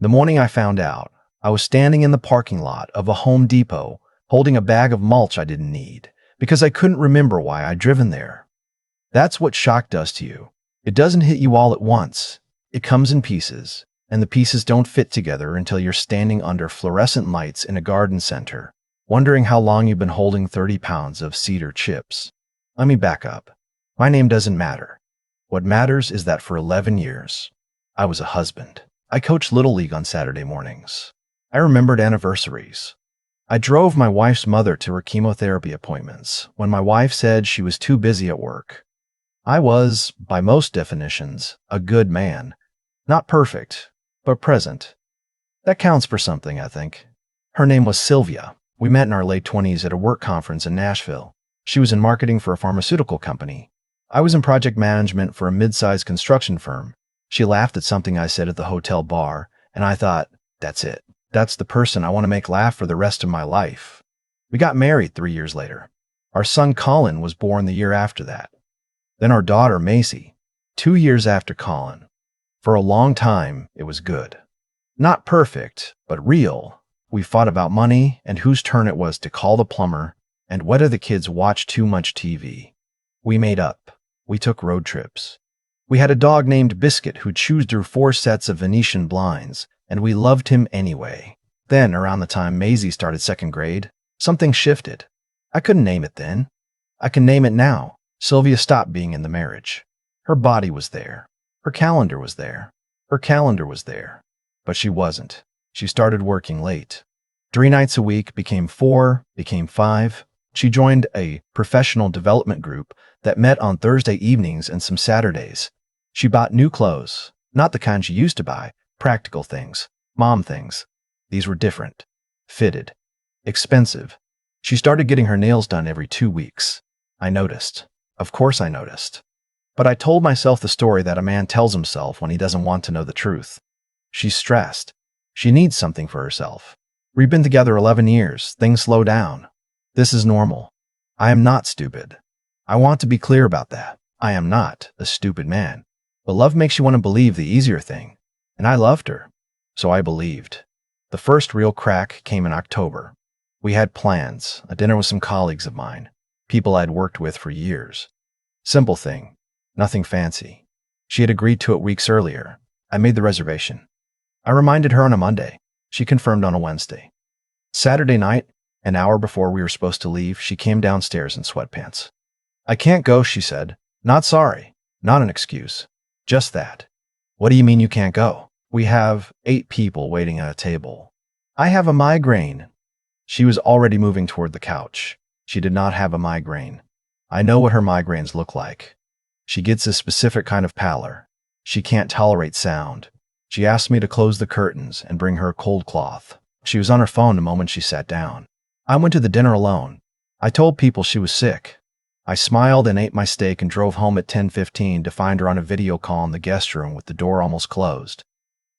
The morning I found out, I was standing in the parking lot of a Home Depot holding a bag of mulch I didn't need because I couldn't remember why I'd driven there. That's what shock does to you. It doesn't hit you all at once. It comes in pieces, and the pieces don't fit together until you're standing under fluorescent lights in a garden center, wondering how long you've been holding 30 pounds of cedar chips. Let me back up. My name doesn't matter. What matters is that for 11 years, I was a husband. I coached Little League on Saturday mornings. I remembered anniversaries. I drove my wife's mother to her chemotherapy appointments when my wife said she was too busy at work. I was, by most definitions, a good man. Not perfect, but present. That counts for something, I think. Her name was Sylvia. We met in our late 20s at a work conference in Nashville. She was in marketing for a pharmaceutical company. I was in project management for a mid-sized construction firm. She laughed at something I said at the hotel bar, and I thought, that's it. That's the person I want to make laugh for the rest of my life. We got married 3 years later. Our son Colin was born the year after that. Then our daughter Macy, 2 years after Colin. For a long time, it was good. Not perfect, but real. We fought about money and whose turn it was to call the plumber and whether the kids watched too much TV. We made up. We took road trips. We had a dog named Biscuit who chewed through 4 sets of Venetian blinds, and we loved him anyway. Then, around the time Maisie started 2nd grade, something shifted. I couldn't name it then. I can name it now. Sylvia stopped being in the marriage. Her body was there. Her calendar was there. Her calendar was there. But she wasn't. She started working late. 3 nights a week became 4, became 5. She joined a professional development group that met on Thursday evenings and some Saturdays. She bought new clothes, not the kind she used to buy, practical things, mom things. These were different, fitted, expensive. She started getting her nails done every 2 weeks. I noticed. Of course I noticed. But I told myself the story that a man tells himself when he doesn't want to know the truth. She's stressed. She needs something for herself. We've been together 11 years. Things slow down. This is normal. I am not stupid. I want to be clear about that. I am not a stupid man. But love makes you want to believe the easier thing. And I loved her. So I believed. The first real crack came in October. We had plans, a dinner with some colleagues of mine, people I'd worked with for years. Simple thing. Nothing fancy. She had agreed to it weeks earlier. I made the reservation. I reminded her on a Monday. She confirmed on a Wednesday. Saturday night, an hour before we were supposed to leave, she came downstairs in sweatpants. I can't go, she said. Not sorry. Not an excuse. Just that. What do you mean you can't go? We have 8 people waiting at a table. I have a migraine. She was already moving toward the couch. She did not have a migraine. I know what her migraines look like. She gets a specific kind of pallor. She can't tolerate sound. She asked me to close the curtains and bring her a cold cloth. She was on her phone the moment she sat down. I went to the dinner alone. I told people she was sick. I smiled and ate my steak and drove home at 10:15 to find her on a video call in the guest room with the door almost closed.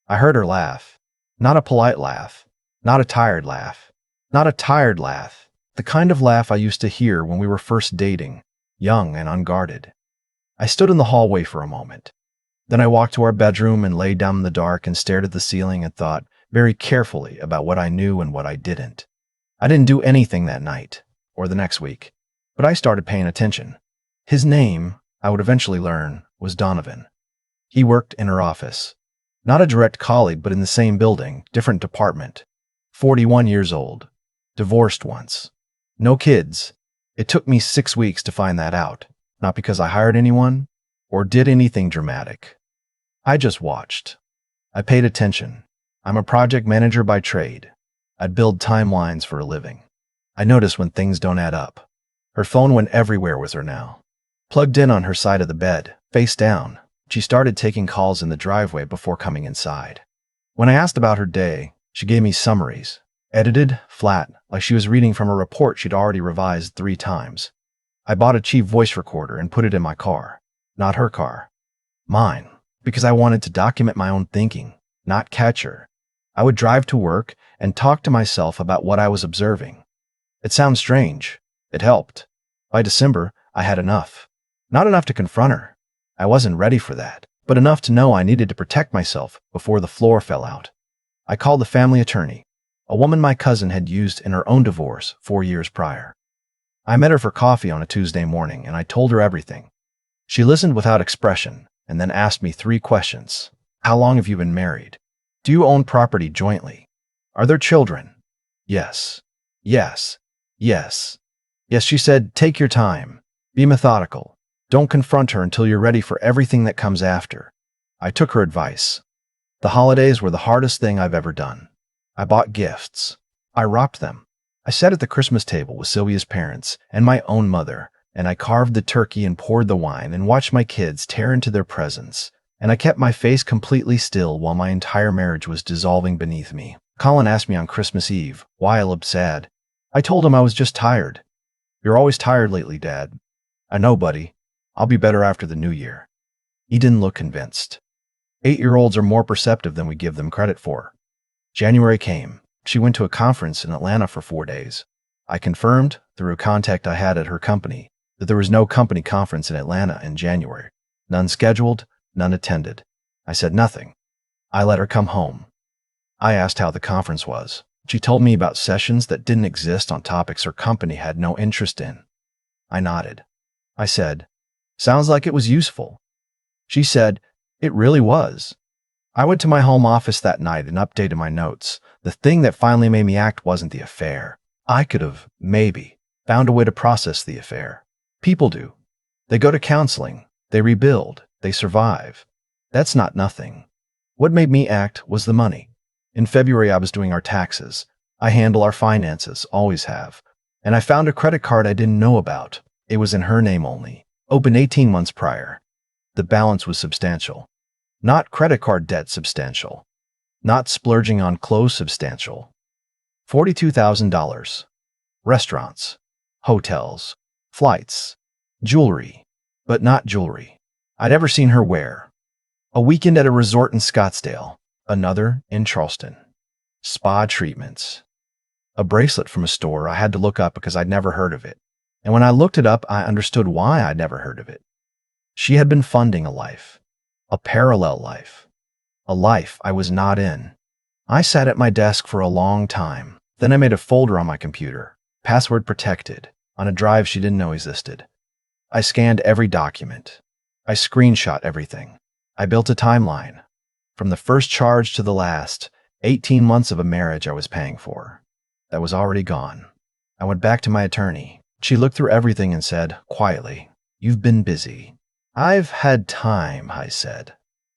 I heard her laugh. Not a polite laugh. Not a tired laugh. Not a tired laugh. The kind of laugh I used to hear when we were first dating, young and unguarded. I stood in the hallway for a moment. Then I walked to our bedroom and lay down in the dark and stared at the ceiling and thought very carefully about what I knew and what I didn't. I didn't do anything that night or the next week, but I started paying attention. His name, I would eventually learn, was Donovan. He worked in her office. Not a direct colleague, but in the same building, different department. 41 years old. Divorced once. No kids. It took me 6 weeks to find that out, not because I hired anyone or did anything dramatic. I just watched. I paid attention. I'm a project manager by trade. I'd build timelines for a living. I notice when things don't add up. Her phone went everywhere with her now. Plugged in on her side of the bed, face down. She started taking calls in the driveway before coming inside. When I asked about her day, she gave me summaries, edited, flat, like she was reading from a report she'd already revised 3 times. I bought a cheap voice recorder and put it in my car. Not her car. Mine. Because I wanted to document my own thinking, not catch her. I would drive to work and talk to myself about what I was observing. It sounds strange. It helped. By December, I had enough. Not enough to confront her. I wasn't ready for that, but enough to know I needed to protect myself before the floor fell out. I called the family attorney, a woman my cousin had used in her own divorce 4 years prior. I met her for coffee on a Tuesday morning, and I told her everything. She listened without expression and then asked me 3 questions. How long have you been married? Do you own property jointly? Are there children? Yes. Yes. Yes. Yes, she said, take your time. Be methodical. Don't confront her until you're ready for everything that comes after. I took her advice. The holidays were the hardest thing I've ever done. I bought gifts. I wrapped them. I sat at the Christmas table with Sylvia's parents and my own mother, and I carved the turkey and poured the wine and watched my kids tear into their presents, and I kept my face completely still while my entire marriage was dissolving beneath me. Colin asked me on Christmas Eve why I looked sad. I told him I was just tired. You're always tired lately, Dad. I know, buddy. I'll be better after the new year. He didn't look convinced. 8-year-olds are more perceptive than we give them credit for. January came. She went to a conference in Atlanta for 4 days. I confirmed, through a contact I had at her company, that there was no company conference in Atlanta in January. None scheduled, none attended. I said nothing. I let her come home. I asked how the conference was. She told me about sessions that didn't exist on topics her company had no interest in. I nodded. I said, sounds like it was useful. She said, it really was. I went to my home office that night and updated my notes. The thing that finally made me act wasn't the affair. I could have, maybe, found a way to process the affair. People do. They go to counseling. They rebuild. They survive. That's not nothing. What made me act was the money. In February, I was doing our taxes. I handle our finances, always have. And I found a credit card I didn't know about. It was in her name only, opened 18 months prior. The balance was substantial. Not credit card debt substantial. Not splurging on clothes substantial. $42,000. Restaurants, hotels, flights, jewelry, but not jewelry I'd ever seen her wear. A weekend at a resort in Scottsdale, another in Charleston. Spa treatments. A bracelet from a store I had to look up because I'd never heard of it. And when I looked it up, I understood why I'd never heard of it. She had been funding a life. A parallel life. A life I was not in. I sat at my desk for a long time. Then I made a folder on my computer, password protected, on a drive she didn't know existed. I scanned every document. I screenshot everything. I built a timeline. From the first charge to the last, 18 months of a marriage I was paying for. That was already gone. I went back to my attorney. She looked through everything and said, quietly, "You've been busy." "I've had time," I said.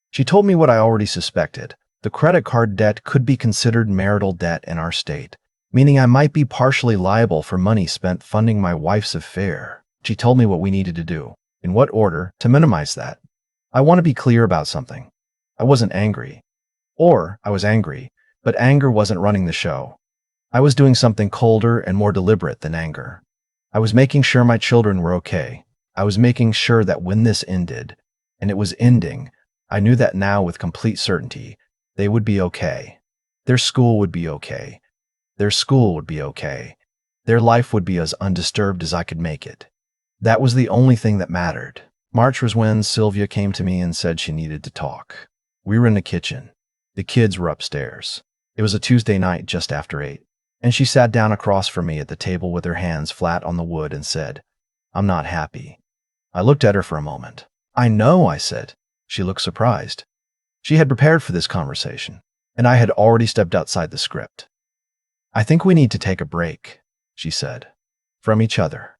She told me what I already suspected. The credit card debt could be considered marital debt in our state, meaning I might be partially liable for money spent funding my wife's affair. She told me what we needed to do, in what order, to minimize that. I want to be clear about something. I wasn't angry. Or I was angry, but anger wasn't running the show. I was doing something colder and more deliberate than anger. I was making sure my children were okay. I was making sure that when this ended, and it was ending, I knew that now with complete certainty, they would be okay. Their school would be okay. Their school would be okay. Their life would be as undisturbed as I could make it. That was the only thing that mattered. March was when Sylvia came to me and said she needed to talk. We were in the kitchen. The kids were upstairs. It was a Tuesday night just after 8, and she sat down across from me at the table with her hands flat on the wood and said, "I'm not happy." I looked at her for a moment. "I know," I said. She looked surprised. She had prepared for this conversation, and I had already stepped outside the script. "I think we need to take a break," she said, "from each other.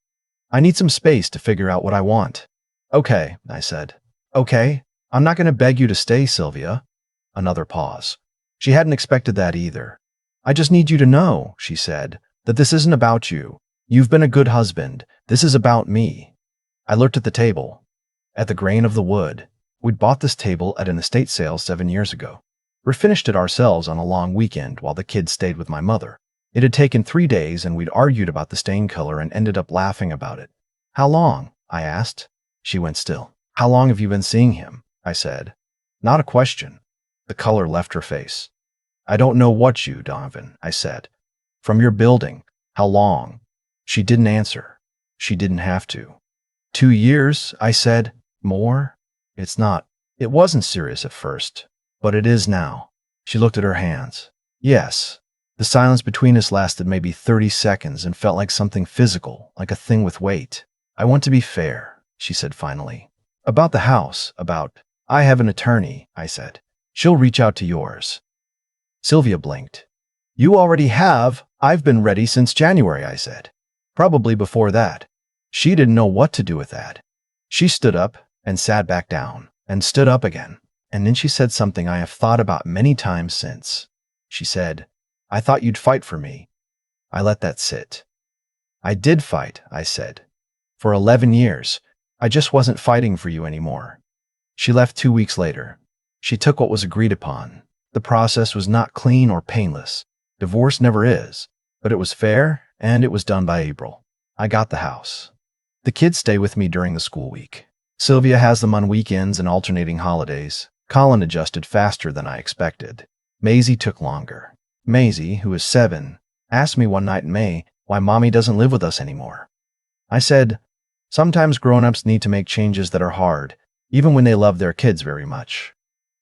I need some space to figure out what I want." "Okay," I said. "Okay, I'm not going to beg you to stay, Sylvia." Another pause. She hadn't expected that either. "I just need you to know," she said, "that this isn't about you. You've been a good husband. This is about me." I looked at the table, at the grain of the wood. We'd bought this table at an estate sale 7 years ago. We finished it ourselves on a long weekend while the kids stayed with my mother. It had taken 3 days and we'd argued about the stain color and ended up laughing about it. "How long?" I asked. She went still. "How long have you been seeing him?" I said. Not a question. The color left her face. "I don't know what you, Donovan," I said. "From your building. How long?" She didn't answer. She didn't have to. 2 years, I said. "More?" "It's not. It wasn't serious at first, but it is now." She looked at her hands. Yes. The silence between us lasted maybe 30 seconds and felt like something physical, like a thing with weight. I want to be fair, she said finally. About the house, I have an attorney, I said. She'll reach out to yours. Sylvia blinked. You already have. I've been ready since January, I said. Probably before that. She didn't know what to do with that. She stood up and sat back down and stood up again. And then she said something I have thought about many times since. She said, I thought you'd fight for me. I let that sit. I did fight, I said. For 11 years. I just wasn't fighting for you anymore. She left 2 weeks later. She took what was agreed upon. The process was not clean or painless. Divorce never is. But it was fair, and it was done by April. I got the house. The kids stay with me during the school week. Sylvia has them on weekends and alternating holidays. Colin adjusted faster than I expected. Maisie took longer. Maisie, who is 7, asked me one night in May why Mommy doesn't live with us anymore. I said, sometimes grown-ups need to make changes that are hard, even when they love their kids very much.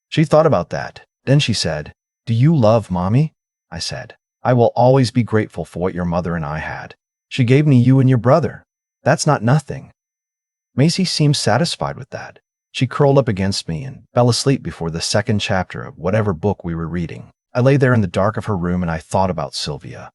She thought about that. Then she said, do you love Mommy? I said, I will always be grateful for what your mother and I had. She gave me you and your brother. That's not nothing. Maisie seemed satisfied with that. She curled up against me and fell asleep before the second chapter of whatever book we were reading. I lay there in the dark of her room and I thought about Sylvia.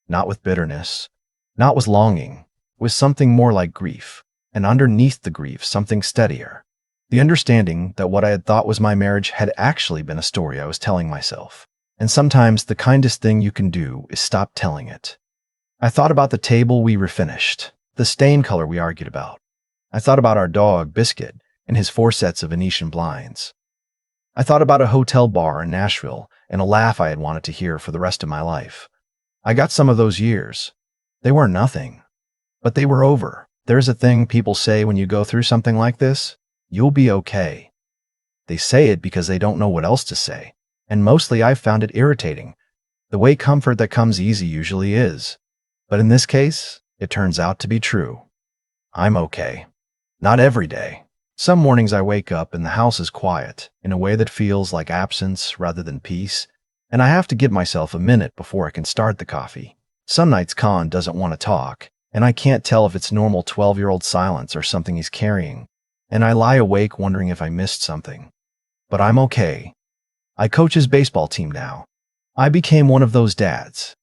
Not with bitterness, not with longing, with something more like grief, and underneath the grief, something steadier. The understanding that what I had thought was my marriage had actually been a story I was telling myself. And sometimes the kindest thing you can do is stop telling it. I thought about the table we refinished, the stain color we argued about. I thought about our dog, Biscuit, and his 4 sets of Venetian blinds. I thought about a hotel bar in Nashville and a laugh I had wanted to hear for the rest of my life. I got some of those years. They weren't nothing, but they were over. There's a thing people say when you go through something like this, you'll be okay. They say it because they don't know what else to say, and mostly I've found it irritating, the way comfort that comes easy usually is. But in this case, it turns out to be true. I'm okay. Not every day. Some mornings I wake up and the house is quiet, in a way that feels like absence rather than peace, and I have to give myself a minute before I can start the coffee. Some nights Colin doesn't want to talk, and I can't tell if it's normal 12-year-old silence or something he's carrying, and I lie awake wondering if I missed something. But I'm okay. I coach his baseball team now. I became one of those dads.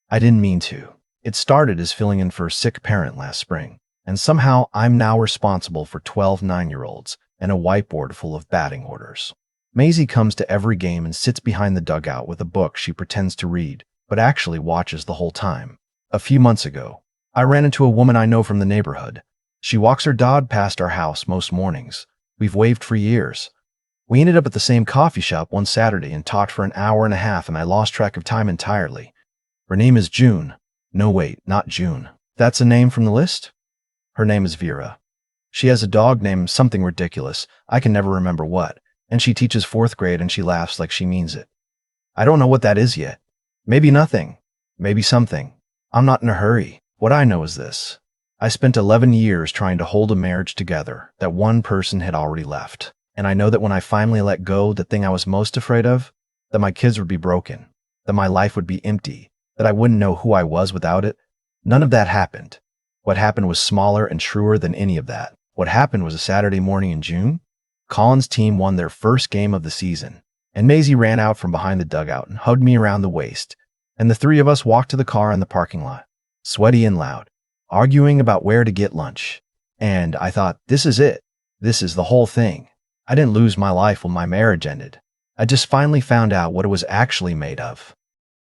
I didn't mean to. It started as filling in for a sick parent last spring. And somehow I'm now responsible for 12 9-year-olds and a whiteboard full of batting orders. Maisie comes to every game and sits behind the dugout with a book she pretends to read, but actually watches the whole time. A few months ago, I ran into a woman I know from the neighborhood. She walks her dog past our house most mornings. We've waved for years. We ended up at the same coffee shop one Saturday and talked for an hour and a half, and I lost track of time entirely. Her name is June. No, wait, not June. That's a name from the list? Her name is Vera. She has a dog named something ridiculous, I can never remember what, and she teaches 4th grade and she laughs like she means it. I don't know what that is yet. Maybe nothing. Maybe something. I'm not in a hurry. What I know is this. I spent 11 years trying to hold a marriage together that one person had already left. And I know that when I finally let go, the thing I was most afraid of, that my kids would be broken, that my life would be empty, that I wouldn't know who I was without it, none of that happened. What happened was smaller and truer than any of that. What happened was a Saturday morning in June. Colin's team won their first game of the season, and Maisie ran out from behind the dugout and hugged me around the waist, and the 3 of us walked to the car in the parking lot, sweaty and loud, arguing about where to get lunch. And I thought, this is it. This is the whole thing. I didn't lose my life when my marriage ended. I just finally found out what it was actually made of.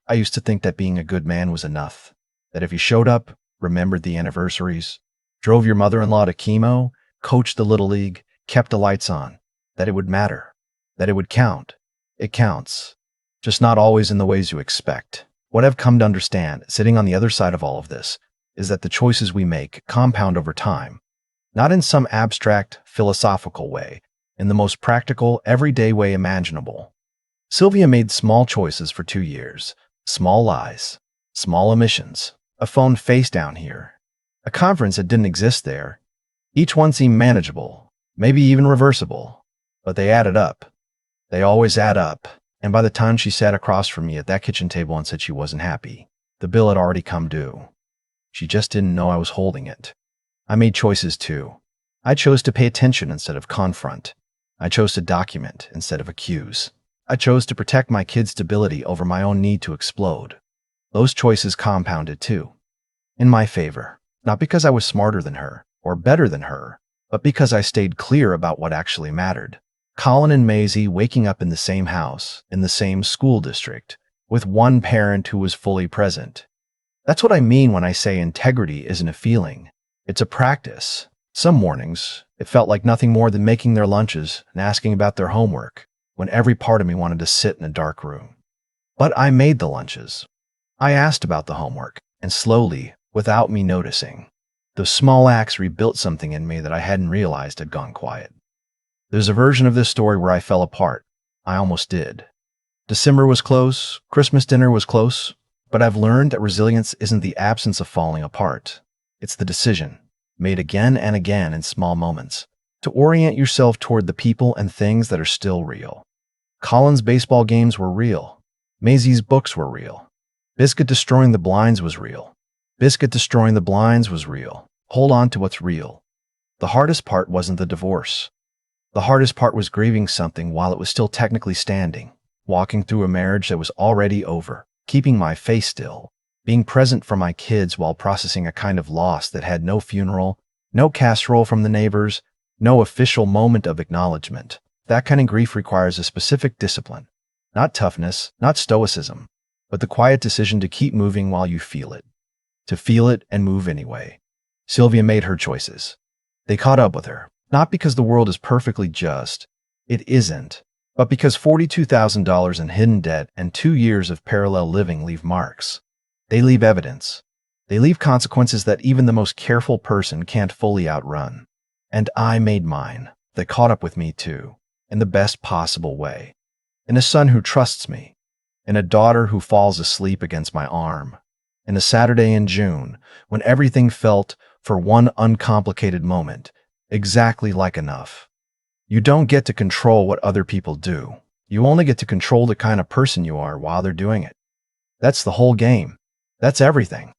I used to think that being a good man was enough, that if you showed up, remembered the anniversaries, drove your mother-in-law to chemo, coached the Little League, kept the lights on, that it would matter, that it would count. It counts, just not always in the ways you expect. What I've come to understand, sitting on the other side of all of this, is that the choices we make compound over time, not in some abstract, philosophical way, in the most practical, everyday way imaginable. Sylvia made small choices for 2 years, small lies, small omissions, a phone face down here, a conference that didn't exist there. Each one seemed manageable, maybe even reversible, but they added up. They always add up. And by the time she sat across from me at that kitchen table and said she wasn't happy, the bill had already come due. She just didn't know I was holding it. I made choices too. I chose to pay attention instead of confront. I chose to document instead of accuse. I chose to protect my kid's stability over my own need to explode. Those choices compounded too. In my favor, not because I was smarter than her or better than her, but because I stayed clear about what actually mattered. Colin and Maisie waking up in the same house, in the same school district, with one parent who was fully present. That's what I mean when I say integrity isn't a feeling. It's a practice. Some mornings, it felt like nothing more than making their lunches and asking about their homework, when every part of me wanted to sit in a dark room. But I made the lunches. I asked about the homework, and slowly, without me noticing, those small acts rebuilt something in me that I hadn't realized had gone quiet. There's a version of this story where I fell apart. I almost did. December was close, Christmas dinner was close, but I've learned that resilience isn't the absence of falling apart. It's the decision, made again and again in small moments, to orient yourself toward the people and things that are still real. Colin's baseball games were real. Maisie's books were real. Biscuit destroying the blinds was real. Biscuit destroying the blinds was real. Hold on to what's real. The hardest part wasn't the divorce. The hardest part was grieving something while it was still technically standing, walking through a marriage that was already over, keeping my face still, being present for my kids while processing a kind of loss that had no funeral, no casserole from the neighbors, no official moment of acknowledgement. That kind of grief requires a specific discipline, not toughness, not stoicism, but the quiet decision to keep moving while you feel it. To feel it and move anyway. Sylvia made her choices. They caught up with her. Not because the world is perfectly just, it isn't, but because $42,000 in hidden debt and 2 years of parallel living leave marks. They leave evidence. They leave consequences that even the most careful person can't fully outrun. And I made mine. They caught up with me too, in the best possible way. In a son who trusts me, in a daughter who falls asleep against my arm, in a Saturday in June when everything felt, for one uncomplicated moment, exactly like enough. You don't get to control what other people do. You only get to control the kind of person you are while they're doing it. That's the whole game. That's everything.